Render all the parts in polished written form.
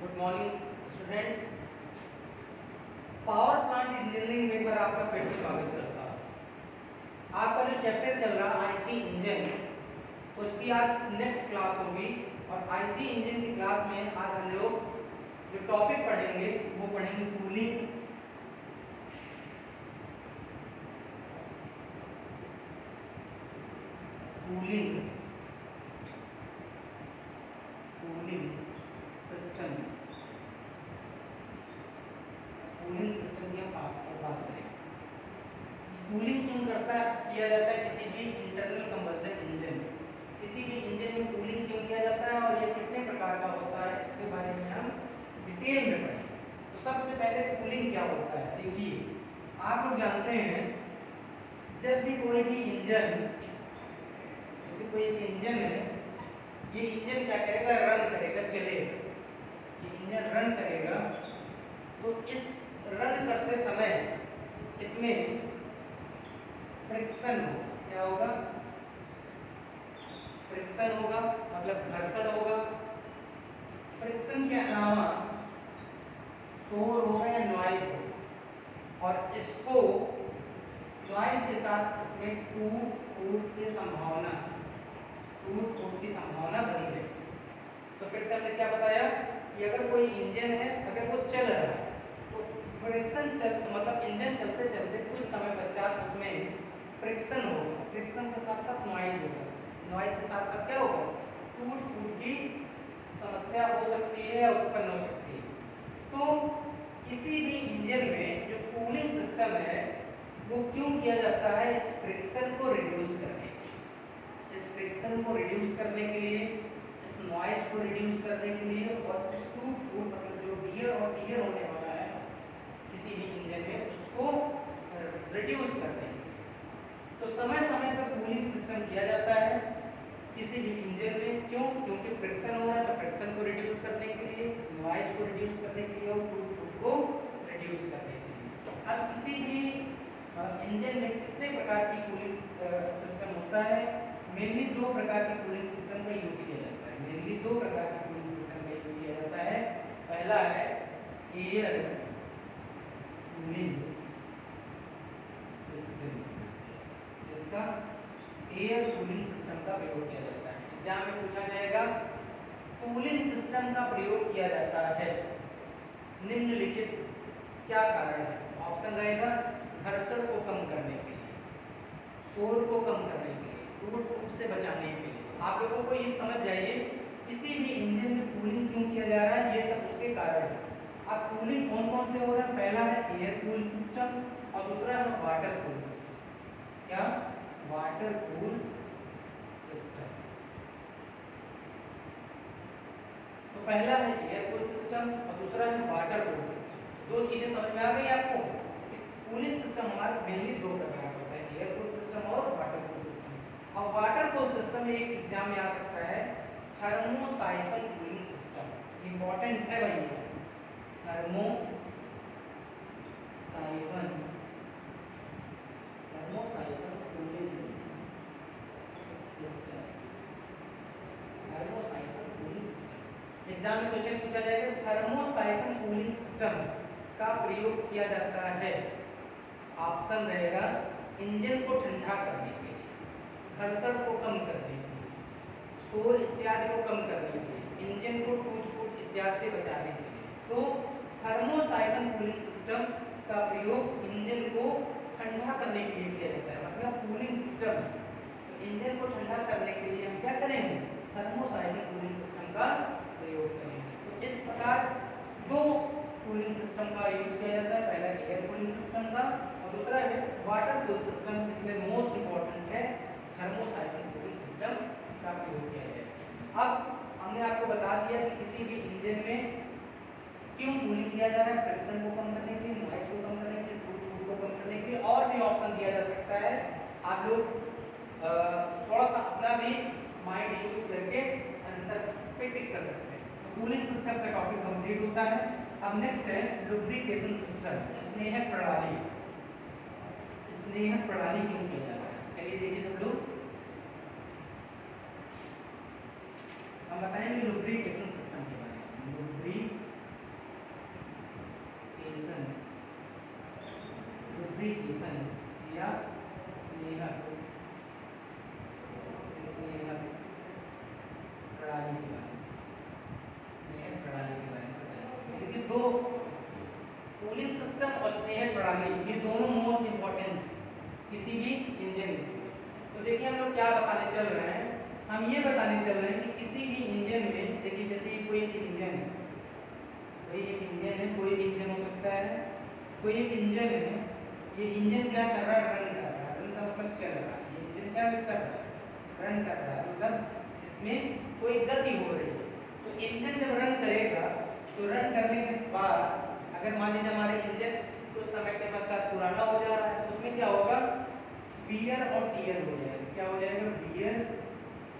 Good morning student. Power plant engineering में एक बार आपका फिर से स्वागत करता हूँ। आपका जो चैप्टर चल रहा आईसी इंजन, उसकी आज नेक्स्ट क्लास होगी और आईसी इंजन की क्लास में आज हम लोग जो टॉपिक पढ़ेंगे वो पढ़ेंगे cooling. Cooling cooling system cooling system की हम बात करेंगे। कूलिंग क्यों किया जाता है किसी भी इंटरनल कंबशन इंजन, किसी भी इंजन में कूलिंग क्यों किया जाता है और ये कितने प्रकार का होता है, इसके बारे में हम डिटेल में पढ़ेंगे। तो सबसे पहले कूलिंग क्या होता है, देखिए आप लोग जानते हैं जब भी कोई भी इंजन, जैसे कोई एक इंजन है, ये इंजन क्या करेगा, रन करेगा, चलेगा। ये इंजन रन करेगा तो इस रन करते समय इसमें फ्रिक्शन होगा। क्या होगा? फ्रिक्शन होगा, मतलब घर्षण होगा। फ्रिक्शन के अलावा शोर होगा या नॉइज होगा, और इसको नॉइज के साथ इसमें टूट फूट की संभावना बनी रहे। तो फिर से हमने क्या बताया कि अगर कोई इंजन है, अगर वो चल रहा है तो फ्रिक्शन मतलब इंजन चलते चलते कुछ समय पश्चात उसमें फ्रिक्शन होगा, फ्रिक्शन के साथ साथ नॉइज होगा, नॉइज के साथ साथ क्या होगा, टूट फूट की समस्या हो सकती है, उत्पन्न हो सकती है। तो किसी भी इंजन में जो कूलिंग सिस्टम है वो क्यों किया जाता है, इस फ्रिक्शन को रिड्यूस करने के लिए, इस फ्रिक्शन को रिड्यूस करने के लिए, इस नॉइज को रिड्यूस करने के लिए, और इस टूट फूट मतलब जो वियर और टियर होने वाला है किसी भी इंजन में, उसको रिड्यूस करने के लिए। तो समय समय पर कूलिंग सिस्टम किया जाता है किसी भी इंजन में। क्यों? क्योंकि फ्रिक्शन हो रहा है तो फ्रिक्शन को रिड्यूस करने के लिए, नॉइज को रिड्यूस करने के लिए और टूट फूट को रिड्यूस करने के लिए। अब किसी भी इंजन में कितने प्रकार की कूलिंग सिस्टम होता है? मेनली दो प्रकार के कूलिंग सिस्टम का यूज किया जाता है। मेनली दो प्रकार के कूलिंग सिस्टम का यूज किया जाता है। पहला है एयर कूलिंग सिस्टम, जिसका एयर कूलिंग सिस्टम का प्रयोग किया जाता है। एग्जाम में पूछा जाएगा कूलिंग सिस्टम का प्रयोग किया जाता है निम्नलिखित क्या कारण है? ऑप्शन रहेगा घर्षण को कम करने के लिए, शोर को कम करने के लिए, टूट फूट से बचाने के लिए। आप लोगों को ये समझ जाइए किसी भी इंजन में कूलिंग क्यों किया जा रहा है, ये सब उसके कारण है। अब कूलिंग कौन कौन से हो रहा है? पहला है एयर कूल सिस्टम और दूसरा है वाटर कूल सिस्टम। क्या? Water cool system. तो पहला है एयर कूल सिस्टम और दूसरा है वाटर कूल सिस्टम। दो चीजें समझ में आ गई आपको? कूलिंग सिस्टम हमारा मेनली दो प्रकार का होता है, एयर कूल सिस्टम और वाटर कूल सिस्टम। और वाटर कूल सिस्टम एक एग्जाम में आ सकता है थर्मोसाइफन कूलिंग सिस्टम। इंपॉर्टेंट है भाई, thermosiphon cooling system, thermosiphon cooling system. Exam में क्वेश्चन पूछा जाएगा थर्मोसाइफन कूलिंग सिस्टम का प्रयोग किया जाता है। ऑप्शन रहेगा इंजन को ठंडा करने के लिए, घर्षण को कम करने के लिए, शोर इत्यादि को कम करने के लिए, इंजन को टूट फूट इत्यादि से बचाने के लिए। तो थर्मोसाइफन कूलिंग सिस्टम का प्रयोग इंजन को ठंडा करने के लिए किया जाता है। मतलब कूलिंग सिस्टम, तो इंजन को ठंडा करने के लिए हम क्या करेंगे? थर्मोसाइफन कूलिंग सिस्टम का प्रयोग करेंगे। तो इस प्रकार दो कूलिंग सिस्टम का यूज किया जाता है, पहला एयर कूलिंग सिस्टम का और दूसरा है वाटर कूल सिस्टम, जिसमें मोस्ट इंपॉर्टेंट है थर्मोसाइफन कूलिंग सिस्टम का प्रयोग किया जाए। अब हमने आपको बता दिया कि किसी भी इंजन में क्यों कूलिंग किया जा रहा है, फ्रिक्शन को कम करने के लिए, नॉइज को कम करने के लिए, टूट फूट को कम करने के लिए। और भी ऑप्शन दिया जा सकता है, आप लोग थोड़ा सा अपना भी माइंड यूज करके आंसर पे टिक कर सकते हैं। तो कूलिंग सिस्टम का टॉपिक कंप्लीट होता है। अब नेक्स्ट है लुब्रिकेशन सिस्टम, स्नेहक प्रणाली। स्नेहक प्रणाली क्यों किया जाता है? चलिए देखिए सब लोग, हम बताएंगे लुब्रिकेशन सिस्टम के बारे में। लुब्रिकेशन दो कूलिंग सिस्टम और स्नेहक प्रणाली, ये दोनों मोस्ट इंपॉर्टेंट किसी भी इंजन में। तो देखिए हम लोग क्या बताने चल रहे हैं, हम ये बताने चल रहे हैं कि किसी भी इंजन में, देखिए जैसे कोई एक इंजन है, कोई एक इंजन है, कोई भी इंजन हो सकता है, कोई एक इंजन है, ये इंजन क्या कर रहा है, रन कर रहा है, रन का मतलब चल रहा है, ये इंजन क्या कर रहा है, रन कर रहा है, मतलब इसमें कोई गति हो रही है। तो इंजन जब रन करेगा तो रन करने के बाद अगर मान लीजिए हमारे इंजन कुछ समय के पश्चात पुराना हो जा रहा है तो उसमें क्या होगा, वियर और टियर हो जाएगा। क्या हो जाएगा, वियर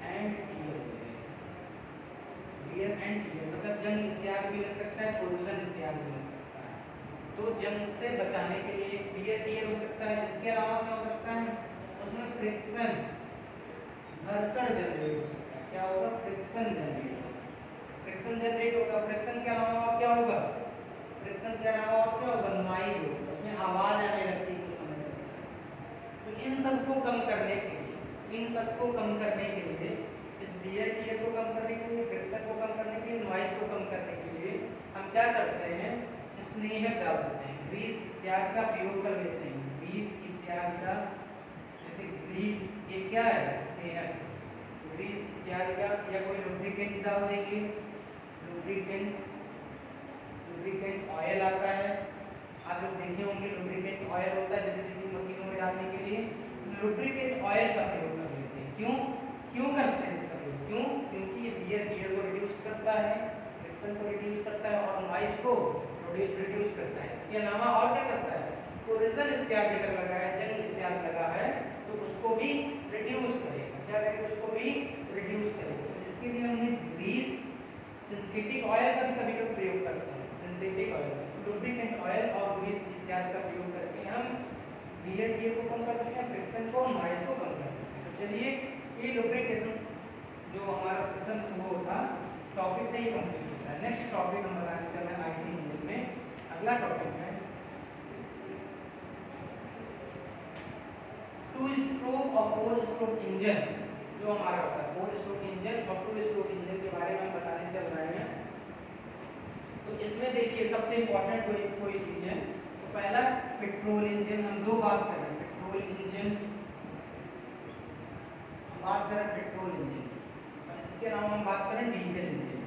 एंड टियर हो जाएगा। वियर एंड टियर मतलब जंग इत्यादि भी लग सकता है, कोरोजन इत्यादि भी लग सकता है। तो जंग से बचाने के लिए वियर टियर हो सकता है। इसके अलावा क्या हो सकता है, उसमें फ्रिक्शन, घर्षण जनरेट हो सकता है। क्या होगा, फ्रिक्शन जनरेट होगा, फ्रिक्शन जनरेट होगा। फ्रिक्शन के अलावा और क्या होगा, फ्रिक्शन के अलावा और क्या होगा, नॉइज होगा, उसमें आवाज आने लगती है कुछ समय तक। तो इन सबको कम करने के लिए, इन सबको कम करने के लिए, इस वियर टियर को कम करने के लिए, फ्रिक्शन को कम करने के लिए, नॉइज को कम करने के लिए हम क्या करते हैं, स्नेहक डाल देते हैं, ग्रीस इत्यादि का प्रयोग कर लेते हैं। ग्रीस इत्यादि का, जैसे ग्रीस ये क्या है, स्नेहक, ग्रीस इत्यादि का, या कोई लुब्रिकेंट डाल देंगे, लुब्रिकेंट, लुब्रिकेंट ऑयल आता है, आप लोग देखे होंगे लुब्रिकेंट ऑयल होता है, जैसे किसी मशीनों में डालने के लिए लुब्रिकेंट ऑयल का प्रयोग कर लेते हैं। क्यों क्यों करते हैं इसका प्रयोग, क्यों, क्योंकि ये वियर टियर को रिड्यूस करता है, फ्रिक्शन को रिड्यूस करता है और नॉइज को रिड्यूस करता है। इसके अलावा और क्या करता है, कोरोजन इत्यादि अगर लगा है, जंग इत्यादि लगा है तो उसको भी रिड्यूस करेगा। क्या करेगा, उसको भी रिड्यूस करेगा। तो इसके लिए हमने ग्रीस, सिंथेटिक ऑयल का भी कभी कभी प्रयोग करते हैं, सिंथेटिक ऑयल, लुब्रिकेंट ऑयल और ग्रीस इत्यादि का प्रयोग करके हम वियर टियर को कम कर सकते हैं, फ्रिक्शन को, नॉइज को कम कर सकते हैं। तो चलिए ये लुब्रिकेशन जो हमारा सिस्टम वो था टॉपिक नहीं कंप्लीट होता है। नेक्स्ट टॉपिक हम बताने चल रहे हैं आईसी इंजन में। अगला टॉपिक है 2 स्ट्रोक और 4 स्ट्रोक इंजन। जो हमारा होता है 4 स्ट्रोक इंजन और 2 स्ट्रोक इंजन के बारे में हम बताने चल रहे हैं। तो इसमें देखिए सबसे इम्पोर्टेंट कोई चीज़ है, तो पहला पेट्रोल इंजन, हम दो बात कर रहे हैं, पेट्रोल इंजन, हम बात कर रहे हैं पेट्रोल इंजन, और इसके अलावा हम बात करें डीजल इंजन।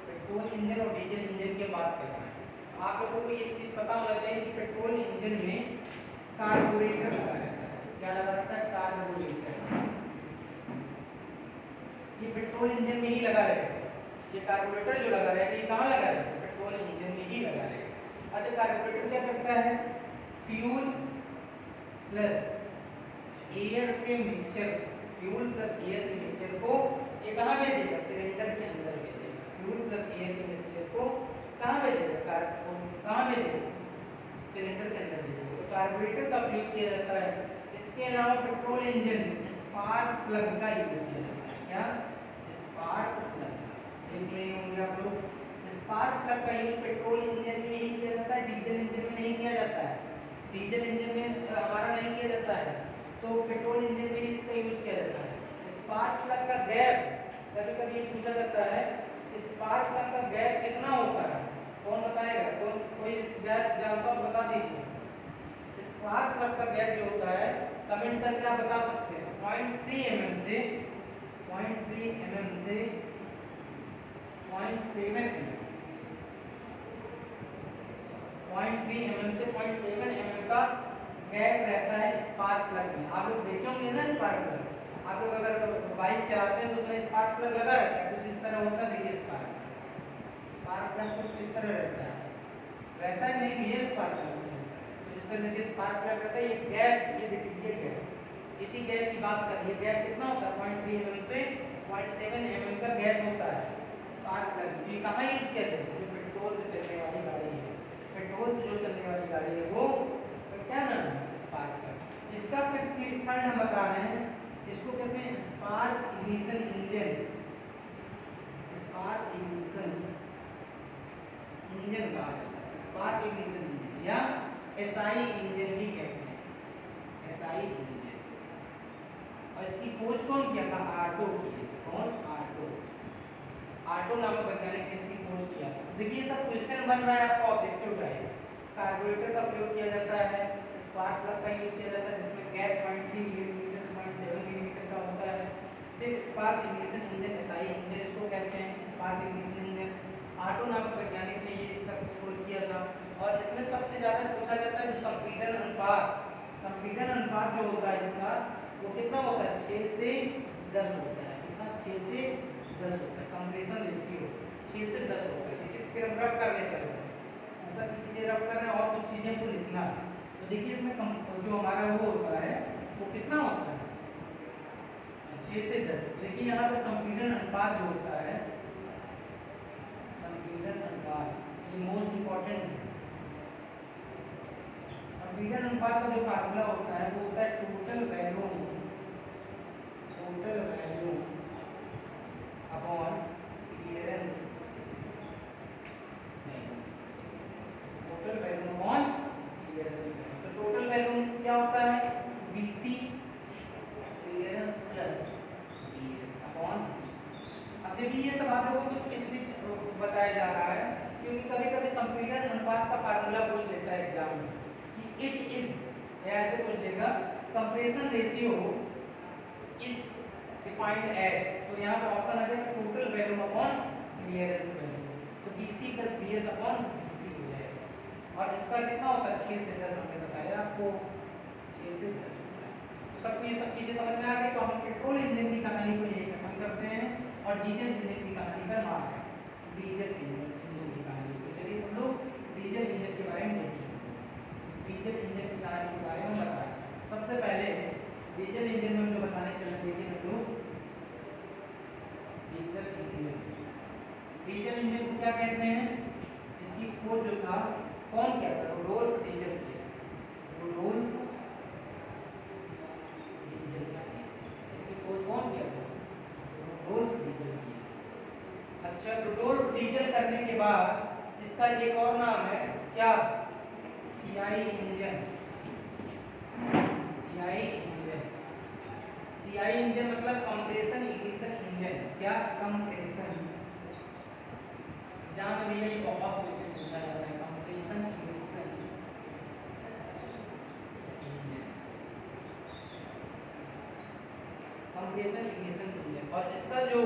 पेट्रोल इंजन और डीजल इंजन की बात कर रहे हैं। आप लोगों को ये चीज़ पता होना चाहिए कि पेट्रोल इंजन में कार्बोरेटर लगा रहता है। क्या लगा रहता है, कार्बोरेटर। ये पेट्रोल इंजन में ही लगा रहेगा, ये कार्बोरेटर जो लगा रहेगा ये कहाँ लगा रहेगा, पेट्रोल इंजन में ही लगा रहेगा। अच्छा, कार्बोरेटर क्या करता है, फ्यूल प्लस एयर के मिक्सचर, फ्यूल प्लस एयर के मिक्सचर को ये कहाँ भेजेगा, सिलेंडर के अंदर भेजेगा। फ्यूल प्लस एयर के मिक्सचर को कहाँ भेजेगा, कहाँ भेजेगा, सिलेंडर के अंदर भेजेगा। तो कार्बोरेटर का प्रयोग किया जाता है। इसके अलावा पेट्रोल इंजन में स्पार्क प्लग का यूज किया जाता है। क्या, स्पार्क प्लग, देख रहे होंगे आप लोग, स्पार्क प्लग का यूज पेट्रोल इंजन में ही किया जाता है, डीजल इंजन में नहीं किया जाता है। डीजल इंजन में हमारा नहीं किया जाता है, तो पेट्रोल इंजन में इसका यूज किया जाता है। स्पार्क प्लग का गैप, कभी कभी पूछा जाता है स्पार्क प्लग का गैप कितना होता है, कौन बताएगा, कौन कोई जानता हो बता दीजिए। स्पार्क प्लग का गैप जो होता है कमेंट करके आप बता सकते हैं, 0.3 mm से 0.3 mm से 0.7 mm, 0.3 mm से 0.7 mm का गैप रहता है स्पार्क प्लग में। आप लोग देखे होंगे ना स्पार्क प्लग, आप लोग अगर बाइक चलाते हैं तो उसमें स्पार्क प्लग लगा रहता है, कुछ इस तरह होता है। देखिए स्पार्क प्लग कुछ इस तरह रहता है नहीं, ये स्पार्क प्लग कुछ इस तरह, तो इस तरह देखिए स्पार्क प्लग रहता है। ये गैप, ये देखिए ये गैप, इसी गैप की बात करिए, गैप कितना होता है, 0.3 mm से 0.7 mm का गैप होता है स्पार्क प्लग। ये कहाँ यूज किया जाता है, जो पेट्रोल से चलने वाली गाड़ी है, पेट्रोल से जो चलने वाली गाड़ी है वो क्या नाम है, स्पार्क प्लग। इसका फिर थर्ड हम बता रहे हैं, इसको कहते हैं spark ignition engine. Spark ignition engine कहा जाता है, स्पार्क इग्निशन इंजन या एसआई इंजन भी कहते हैं, एसआई इंजन। और इसकी खोज कौन किया था, आटो की। कौन, आटो। ऑटो नामक वैज्ञानिक ने इसकी खोज किया। देखिए सब क्वेश्चन बन रहा है आपका ऑब्जेक्टिव टाइप। कार्बोरेटर का प्रयोग किया जाता है, स्पार्क प्लग का यूज किया जाता है जिसमें गैप 0.3 मिलीमीटर 0.7 मिलीमीटर का होता है। फिर spark ignition engine, SI engine इसको कहते हैं, स्पार्क इग्निशन इंजन। ऑटो नामक वैज्ञानिक ने ये इसका खोज किया था। और इसमें सबसे ज्यादा पूछा जाता है जो संपीड़न अनुपात जो होता है इसका वो कितना होता है, 6 से 10 होता है। कितना, 6 से 10 होता है। कंप्रेशन रेशियो 6 से 10 होता है। देखिए फिर हम रफ करने चल रहे हैं, मतलब की चीजें रफ करना और कुछ चीजें को लिखना। तो देखिए इसमें जो हमारा वो होता है वो कितना होता है, 6 से 10। देखिए यहाँ पर संपीड़न अनुपात जो होता है, संपीड़न अनुपात ये मोस्ट इंपॉर्टेंट है। संपीड़न अनुपात का जो फार्मूला होता है वो होता है total volume upon clearance. Total volume upon clearance. तो टोटल वॉल्यूम क्या होता है, BC clearance plus BS upon. अब देखिए ये सब आप लोगों को इसलिए बताया जा रहा है क्योंकि कभी कभी संपीड़न अनुपात का फार्मूला पूछ लेता है एग्जाम में कि इट इज ऐसे पूछ लेगा, compression ratio is defined as, तो यहाँ पर ऑप्शन आ जाएगा total volume upon clearance value. तो BC plus BS upon BC हो जाएगा। और इसका कितना होता है, 6 से 10 हमने बताया आपको, 6 से 10 होता है। तो सबको ये सब चीजें समझ में आ गई। तो हम पेट्रोल इंजन की कहानी को यही खत्म करते हैं और डीजल इंजन की कहानी पर मार है, डीजल इंजन की कहानी। तो चलिए सब लोग डीजल इंजन के बारे में देखिए। डीजल इंजन की कहानी के बारे में बताएं। सबसे पहले डीजल इंजन में जो बताने चल रहे देखिए सब लोग, डीजल इंजन को क्या कहते हैं, इसकी खोज जो था कौन किया था, रुडोल्फ डीजल किया। रुडोल्फ डीजल किया, इसकी खोज कौन किया था, रुडोल्फ डीजल किया। अच्छा, रुडोल्फ डीजल करने के बाद इसका एक और नाम है क्या, सीआई इंजन। सीआई इंजन मतलब कंप्रेशन इग्निशन इंजन। क्या, कंप्रेशन। एग्जाम में भैया ये बहुत क्वेश्चन पूछा जाता है, compression ignition engine, compression ignition engine. और इसका जो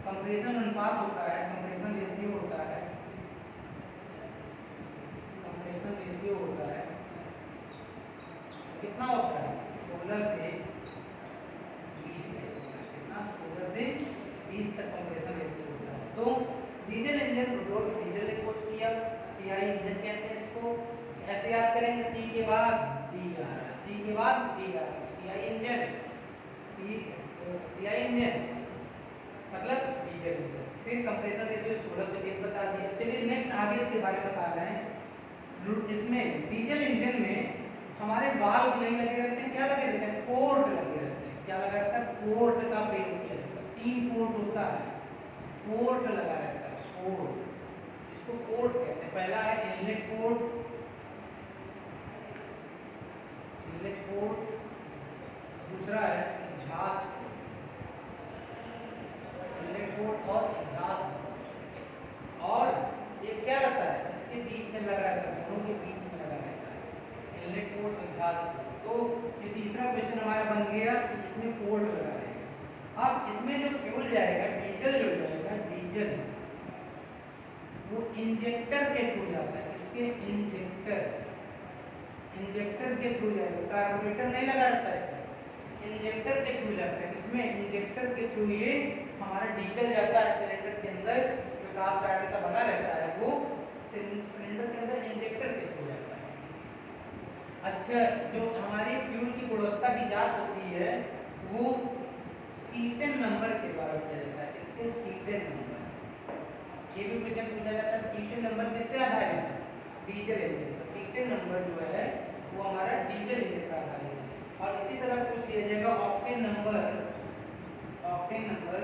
कंप्रेशन अनुपात होता है, कंप्रेशन रेशियो होता है, कंप्रेशन रेशियो होता है कितना होता है, 16 से 20 तक होता है। कितना, 16 से 20 तक कंप्रेशन रेशियो होता है। तो डीजल इंजन रुडोल्फ डीजल ने खोज किया। सीआई इंजन कहते हैं इसको। ऐसे याद करेंगे, सी के बाद डी आ रहा है, सी के बाद डी आ रहा है, सीआई इंजन, सीआई इंजन मतलब डीजल इंजन। फिर कंप्रेशन रेशियो 16 से 20 बता दिया। चलिए नेक्स्ट आगे इसके बारे में बता रहे हैं। इसमें डीजल इंजन में हमारे वाल्व नहीं लगे रहते हैं, क्या लगे रहते हैं, पोर्ट लगे रहते हैं। क्या लगा रहता है, पोर्ट का प्रयोग किया जाता है। 3 पोर्ट होता है, पोर्ट लगा रहता है, पोर्ट, इसको पोर्ट कहते हैं। पहला है इनलेट पोर्ट, इनलेट पोर्ट। दूसरा है एग्जॉस्ट पोर्ट, इनलेट पोर्ट और एग्जॉस्ट पोर्ट। और ये क्या रहता है, इसके बीच में लगा रहता है, दोनों के बीच में लगा रहता है, इनलेट पोर्ट एग्जॉस्ट पोर्ट। तो ये तीसरा क्वेश्चन हमारा बन गया कि इसमें पोर्ट लगा रहेगा। अब इसमें जो फ्यूल जाएगा, डीजल जो जाएगा, डीजल वो इंजेक्टर के थ्रू जाता है। इसके इंजेक्टर के थ्रू जाएगा, कार्बोरेटर नहीं लगा रहता है इसमें, इंजेक्टर के थ्रू जाता है। इसमें इंजेक्टर के थ्रू ये हमारा डीजल जाता है सिलेंडर के अंदर, जो कास्ट आयरन का बना रहता है वो सिलेंडर के अंदर इंजेक्टर के थ्रू जाता है। अच्छा, जो हमारी फ्यूल की गुणवत्ता की जांच होती है वो सीटेन नंबर के द्वारा किया जाता है। इसके सीटेन नंबर, ये भी क्वेश्चन पूछा जाता है, सीटेन नंबर किससे आधारित है, डीजल इंजन। तो सीटेन नंबर जो है वो हमारा डीजल इंजन का आधारित है। और इसी तरह पूछ लिया जाएगा octane number, octane number,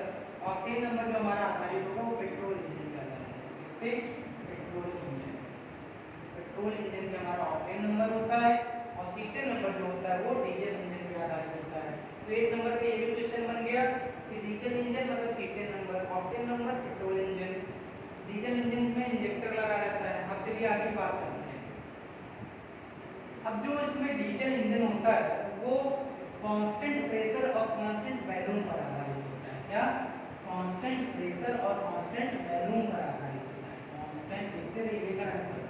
octane number जो हमारा आधारित होगा वो पेट्रोल इंजन का आधारित है। इस पे पेट्रोल इंजन, पेट्रोल इंजन का हमारा ऑक्टेन नंबर होता है और सीटेन नंबर जो होता है वो डीजल इंजन पे आधारित होता है। तो 1 नंबर पे ये भी क्वेश्चन बन गया कि डीजल इंजन मतलब cetane number, octane number petrol अब जो इसमें डीजल इंजन होता है वो कांस्टेंट प्रेशर और कांस्टेंट वॉल्यूम पर आधारित होता है। क्या? कांस्टेंट प्रेशर और कांस्टेंट वॉल्यूम पर आधारित होता है। कांस्टेंट देखते रहिएगा आंसर,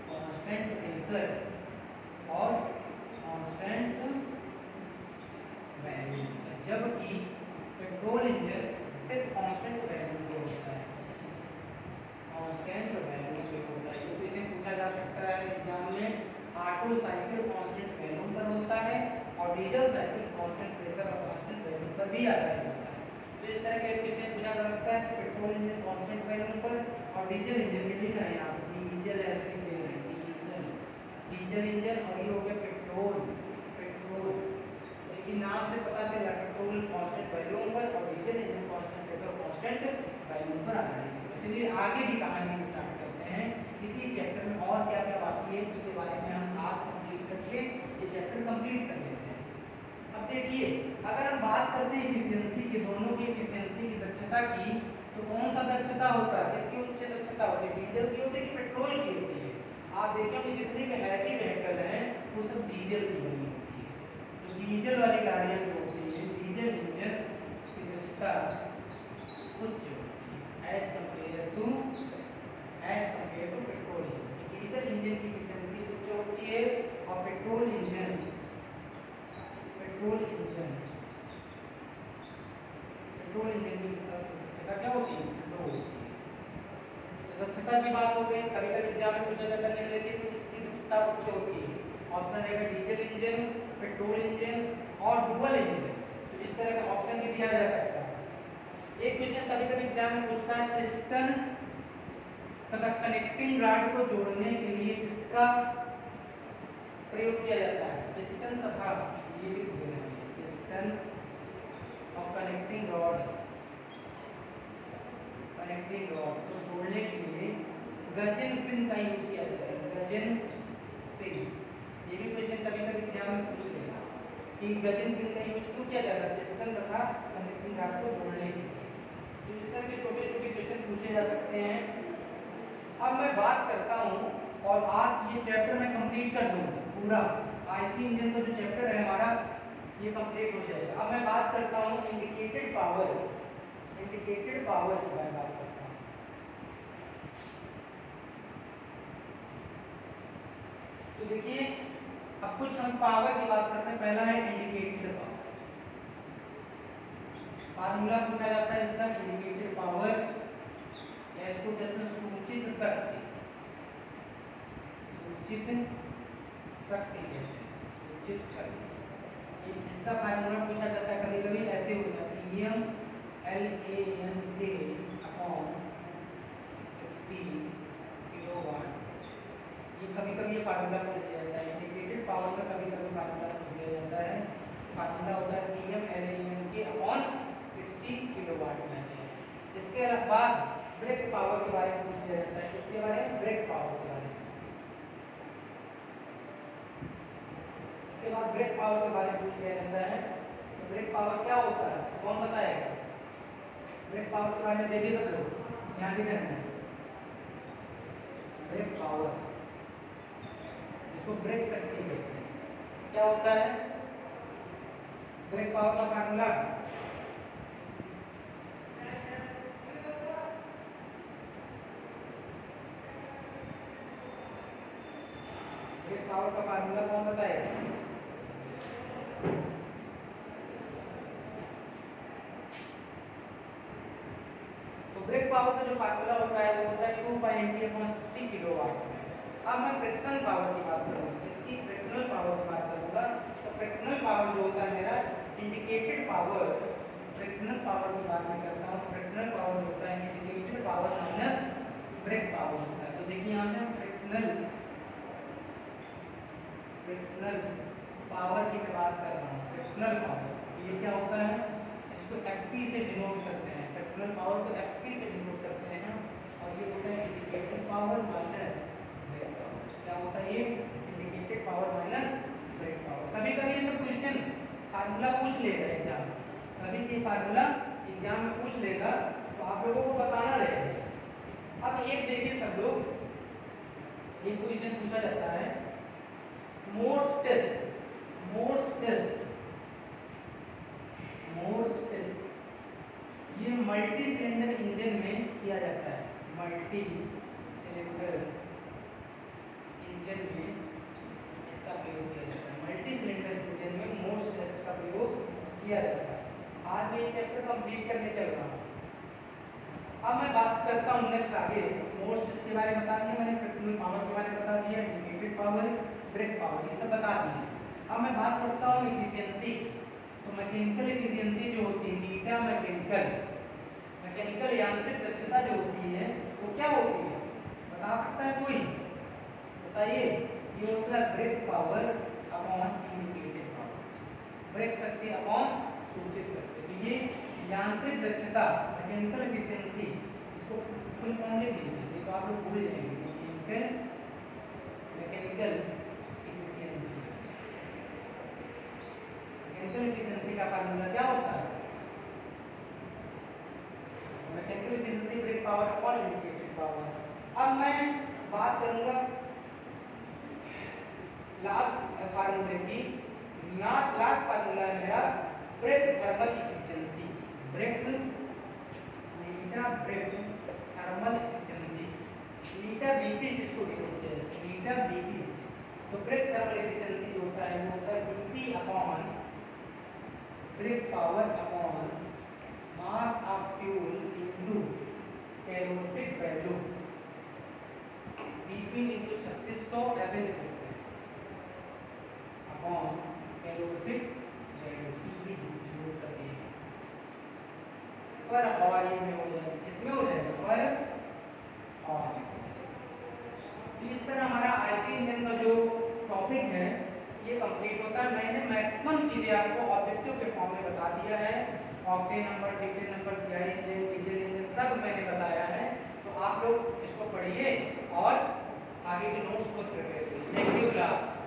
कांस्टेंट प्रेशर और कांस्टेंट वॉल्यूम, जबकि पेट्रोल इंजन सिर्फ कांस्टेंट वॉल्यूम पे होता है, कांस्टेंट वॉल्यूम पे होता है। ये क्वेश्चन पूछा जा सकता है एग्जाम में। ऑटो साइकिल कांस्टेंट वॉल्यूम पर होता है और डीजल साइकिल कांस्टेंट प्रेशर और कांस्टेंट वॉल्यूम पर भी आधारित होता है। तो इस तरह के क्वेश्चन पूछा जा सकता है पेट्रोल इंजन कांस्टेंट वॉल्यूम पर और डीजल इंजन के लिखा है यहाँ पे डीजल ऐसे लिख दे रहे हैं, डीजल इंजन, और ये हो गया पेट्रोल। लेकिन नाम से पता चला पेट्रोल कांस्टेंट वॉल्यूम पर और डीजल इंजन कांस्टेंट प्रेशर और कांस्टेंट वॉल्यूम पर आधारित है। चलिए आगे की कहानी स्टार्ट करते हैं। इसी चैप्टर में और क्या क्या बाकी है उसके बारे में हम आज कंप्लीट करके ये चैप्टर कंप्लीट कर लेते हैं। अब देखिए, अगर हम बात करते हैं एफिशिएंसी की, दोनों की एफिशिएंसी की दक्षता की, तो कौन सा दक्षता होता है? इसकी उच्च दक्षता होती है डीजल की होती है कि पेट्रोल की होती है? आप देखिए कि जितने भी हैवी व्हीकल हैं वो सब डीजल की बनी होती है। तो डीजल वाली गाड़ियां जो होती है, डीजल इंजन की दक्षता उच्च as compare to petrol engine. Diesel engine की एफिशिएंसी उच्च होती है और पेट्रोल इंजन की दक्षता क्या होती है? लो होती है। दक्षता की बात हो गई, कभी कभी एग्जाम में पूछा जाता है निम्नलिखित में किसकी दक्षता उच्च होती है? ऑप्शन रहेगा डीजल इंजन, पेट्रोल इंजन और डुअल इंजन। तो इस तरह का ऑप्शन भी दिया जा सकता है। एक क्वेश्चन कभी कभी एग्जाम में पूछता है पिस्टन तथा कनेक्टिंग रॉड को जोड़ने के लिए जिसका प्रयोग किया जाता है। पिस्टन तथा, ये लिख दे रहे हैं, पिस्टन और कनेक्टिंग रॉड को जोड़ने के लिए गजन पिन का यूज किया जाता है। गजन पिन, ये भी क्वेश्चन कभी कभी एग्जाम में पूछ लेगा कि गजन पिन का यूज क्यों किया जाता है पिस्टन तथा कनेक्टिंग रॉड को जोड़ने के लिए। तो इस तरह के छोटे छोटे क्वेश्चन पूछे जा सकते हैं। अब मैं बात करता हूँ और आज ये चैप्टर मैं कंप्लीट कर दूंगा पूरा। आईसी इंजन का जो चैप्टर है हमारा ये कंप्लीट हो जाएगा। अब मैं बात करता हूँ इंडिकेटेड पावर की मैं बात करता हूँ। तो देखिए, अब कुछ हम पावर की बात करते हैं। पहला है इंडिकेटेड पावर। फार्मूला पूछा जाता है इसका, इंडिकेटेड पावर या इसको कहते हैं सूचित शक्ति। इसका फार्मूला पूछा जाता है कभी कभी ऐसे होता है Pm LAN/K अपॉन 60 किलोवाट। ये कभी कभी ये फार्मूला पूछ दिया जाता है। इंडिकेटेड पावर का कभी कभी फार्मूला पूछ दिया जाता है। फार्मूला होता है Pm LAN/K अपॉन 60 किलोवाट में। इसके बाद ब्रेक पावर के बारे में पूछ दिया जाता है। इसके बारे में ब्रेक पावर के बारे में, इसके बाद ब्रेक पावर के बारे में पूछ लिया जाता है। तो ब्रेक पावर क्या होता है कौन बताएगा? ब्रेक पावर के बारे में देखिए सब लोग ध्यान भी करना है। ब्रेक पावर, इसको ब्रेक शक्ति कहते हैं, क्या होता है ब्रेक पावर का फार्मूला? ब्रेक पावर का फार्मूला कौन बताएगा? ब्रेक पावर का जो फार्मूला होता है वो होता है 2/N/60 किलोवाट में। अब मैं फ्रिक्शनल पावर की बात करूंगा, इसकी फ्रिक्शनल पावर की बात करूंगा। तो फ्रिक्शनल पावर जो होता है मेरा इंडिकेटेड पावर, फ्रिक्शनल पावर की बात मैं करता हूँ। फ्रिक्शनल पावर जो होता है indicated power minus brake power होता है। तो देखिए यहाँ से हम फ्रिक्शनल पावर की मैं बात कर रहा हूँ। फ्रिक्शनल पावर ये क्या होता है? इसको Fp से डिनोट करते हैं। फ्रिक्शनल पावर को Fp से डिनोट करते हैं और ये होता है indicated power minus brake power. क्या होता है ये? Indicated power minus brake power. कभी कभी ये सब क्वेश्चन फार्मूला पूछ लेगा एग्जाम, कभी ये फार्मूला एग्जाम में पूछ लेगा तो आप लोगों को बताना रहेगा। अब एक देखिए सब लोग, एक क्वेश्चन पूछा जाता है Morse test, Morse test, Morse test ये मल्टी सिलेंडर इंजन में किया जाता है। मल्टी सिलेंडर इंजन में इसका प्रयोग किया जाता है। मल्टी सिलेंडर इंजन में मोर्स टेस्ट का प्रयोग किया जाता है। आज मैं ये चैप्टर कंप्लीट करने चल रहा हूँ। अब मैं बात करता हूँ नेक्स्ट आगे मोर्स टेस्ट के बारे में बता दिया मैंने, फ्रिक्शनल पावर के बारे में बता दिया, इंडिकेटेड पावर, ब्रेक पावर, ये सब बता दिए। अब मैं बात करता हूँ इफिशियंसी। तो मैकेनिकल इफिशियंसी जो होती है, मीटा मैकेनिकल, मैकेनिकल यांत्रिक दक्षता जो होती है वो क्या होती है, बता सकता है कोई? बताइए। ये होता है brake power upon indicated power, brake शक्ति अपॉन सूचित शक्ति। तो ये यांत्रिक दक्षता, मैकेनिकल एफिशिएंसी, इसको फुल फॉर्म लिख लीजिए, तो आप लोग भूल जाएंगे। मैकेनिकल एफिशिएंसी, मैकेनिकल एफिशिएंसी का फार्मूला क्या होता है? Mechanical efficiency brake power upon indicated power. अब मैं बात करूंगा लास्ट फार्मूले की। लास्ट फार्मूला है मेरा ब्रेक थर्मल एफिशिएंसी, ब्रेक मीटा ब्रेक थर्मल एफिशिएंसी, मीटा बीपी से इसको डिनोट किया जाता है, मीटा बीपी से। तो ब्रेक थर्मल एफिशिएंसी जो होता है वो होता है BP upon brake power upon mass of fuel into calorific value, BP into 3600 average upon calorific value, CV denote करते हैं पर और ये में हो जाएगा, इसमें हो जाएगा पर और। तो इस तरह हमारा आईसी इंजन का जो टॉपिक है ये कंप्लीट होता है। मैंने मैक्सिमम चीजें आपको ऑब्जेक्टिव के फॉर्म में बता दिया है। Octane number, cetane number, CI engine, diesel engine सब मैंने बताया है। तो आप लोग इसको पढ़िए और आगे के नोट्स खुद प्रिपेयर कीजिए। Thank you class.